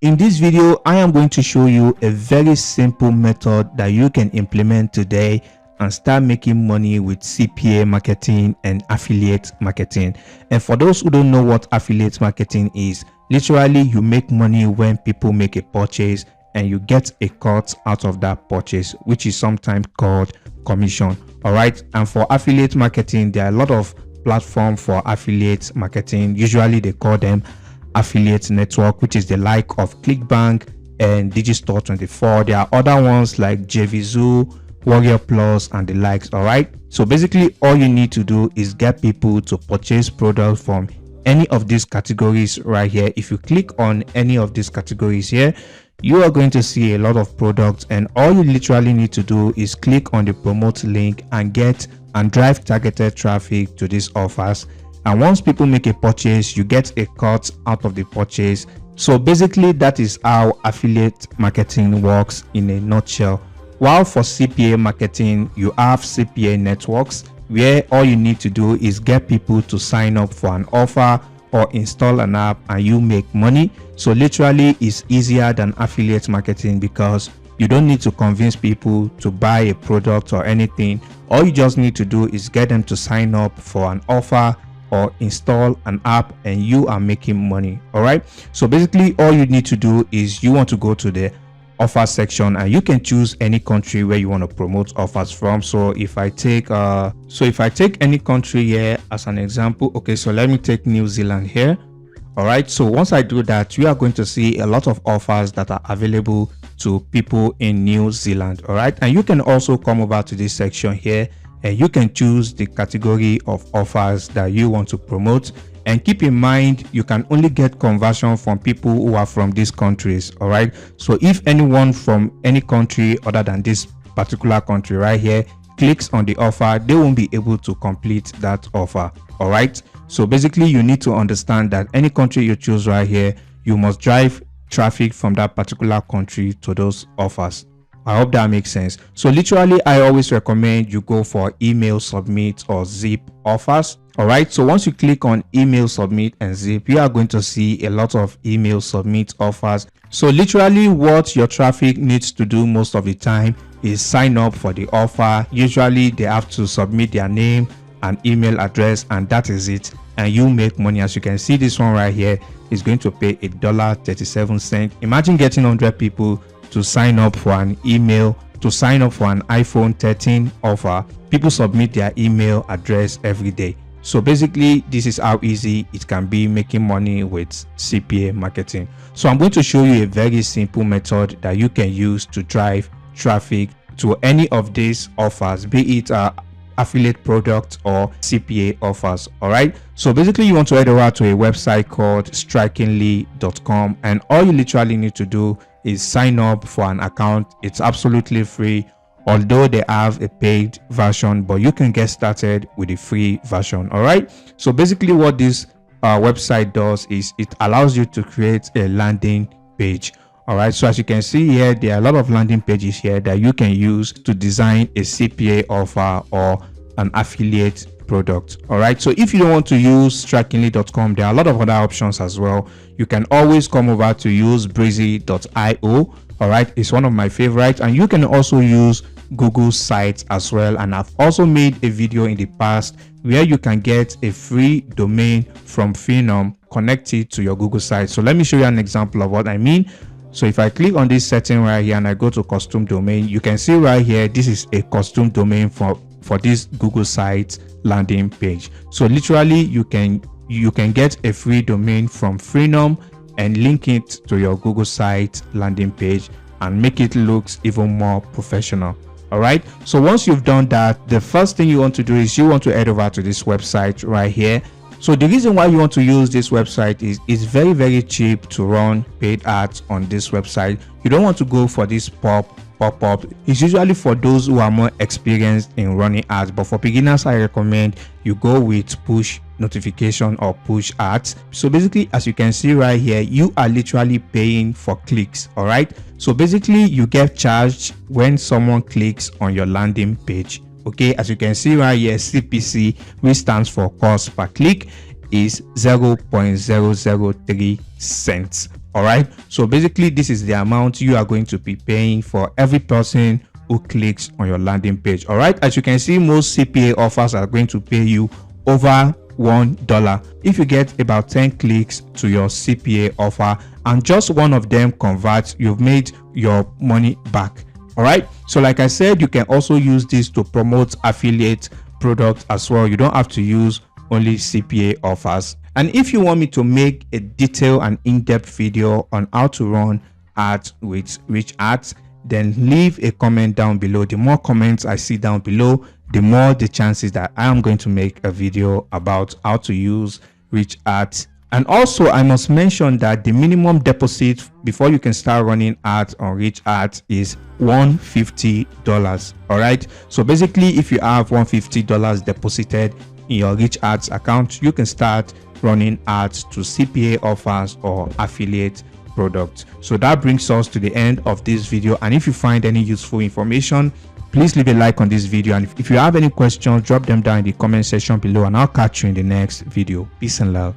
In this video, I am going to show you a very simple method that you can implement today and start making money with CPA marketing and affiliate marketing. And for those who don't know what affiliate marketing is, literally you make money when people make a purchase and you get a cut out of that purchase, which is sometimes called commission. All right. And for affiliate marketing, there are a lot of platforms for affiliate marketing. Usually they call them affiliate network, which is the like of ClickBank and Digistore24. There are other ones like JVZoo, Warrior Plus, and the likes. All right. So basically, all you need to do is get people to purchase products from any of these categories right here. If you click on any of these categories here, you are going to see a lot of products, and all you literally need to do is click on the promote link and get and drive targeted traffic to these offers. And once people make a purchase, you get a cut out of the purchase. So basically, that is how affiliate marketing works in a nutshell. While for CPA marketing, you have CPA networks where all you need to do is get people to sign up for an offer or install an app and you make money. So literally it's easier than affiliate marketing because you don't need to convince people to buy a product or anything. All you just need to do is get them to sign up for an offer or install an app and you are making money. All right. So basically all you need to do is you want to go to the offer section and you can choose any country where you want to promote offers from. So if I take any country here as an example, okay, so let me take New Zealand here. All right, so once I do that, you are going to see a lot of offers that are available to people in New Zealand. All right, and you can also come over to this section here and you can choose the category of offers that you want to promote. And keep in mind, you can only get conversion from people who are from these countries. All right. So if anyone from any country other than this particular country right here clicks on the offer, they won't be able to complete that offer. All right. So basically, you need to understand that any country you choose right here, you must drive traffic from that particular country to those offers. I hope that makes sense. So literally, I always recommend you go for email submit or zip offers. All right. So once you click on email submit and zip, you are going to see a lot of email submit offers. So literally what your traffic needs to do most of the time is sign up for the offer. Usually they have to submit their name and email address and that is it. And you make money. As you can see, this one right here is going to pay $1.37. Imagine getting 100 people to sign up for an email, to sign up for an iPhone 13 offer. People submit their email address every day. So basically, this is how easy it can be making money with CPA marketing. So I'm going to show you a very simple method that you can use to drive traffic to any of these offers, be it affiliate product or CPA offers. All right. So basically, you want to head over to a website called strikingly.com, and all you literally need to do is sign up for an account. It's absolutely free, although they have a paid version, but you can get started with the free version. All right. So basically what this website does is it allows you to create a landing page. All right. So as you can see here, there are a lot of landing pages here that you can use to design a CPA offer or an affiliate product. All right. So if you don't want to use strikingly.com, there are a lot of other options as well. You can always come over to use breezy.io. all right, it's one of my favorites, and you can also use Google Sites as well. And I've also made a video in the past where you can get a free domain from Phenom connected to your Google site. So let me show you an example of what I mean. So if I click on this setting right here and I go to custom domain, you can see right here, this is a custom domain for this Google site landing page. So literally you can get a free domain from Phenom and link it to your Google site landing page and make it look even more professional. All right. So once you've done that, the first thing you want to do is you want to head over to this website right here. So the reason why you want to use this website is it's very, very cheap to run paid ads on this website. You don't want to go for this pop-up. It's usually for those who are more experienced in running ads, but for beginners, I recommend you go with push notification or push ads. So basically, as you can see right here, you are literally paying for clicks. All right. So basically, you get charged when someone clicks on your landing page. Okay, as you can see right here, CPC, which stands for cost per click, is 0.003 cents. All right, so basically this is the amount you are going to be paying for every person who clicks on your landing page. All right, as you can see, most CPA offers are going to pay you over $1. If you get about 10 clicks to your CPA offer and just one of them converts, you've made your money back. All right, so like I said, you can also use this to promote affiliate products as well. You don't have to use only CPA offers. And if you want me to make a detailed and in-depth video on how to run ads with Rich Ads, then leave a comment down below. The more comments I see down below, the more the chances that I am going to make a video about how to use Rich Ads. And also, I must mention that the minimum deposit before you can start running ads on Rich Ads is $150. All right, so basically if you have $150 deposited in your Rich Ads account, you can start running ads to CPA offers or affiliate products. So that brings us to the end of this video, and if you find any useful information, please leave a like on this video, and if you have any questions, drop them down in the comment section below, and I'll catch you in the next video. Peace and love.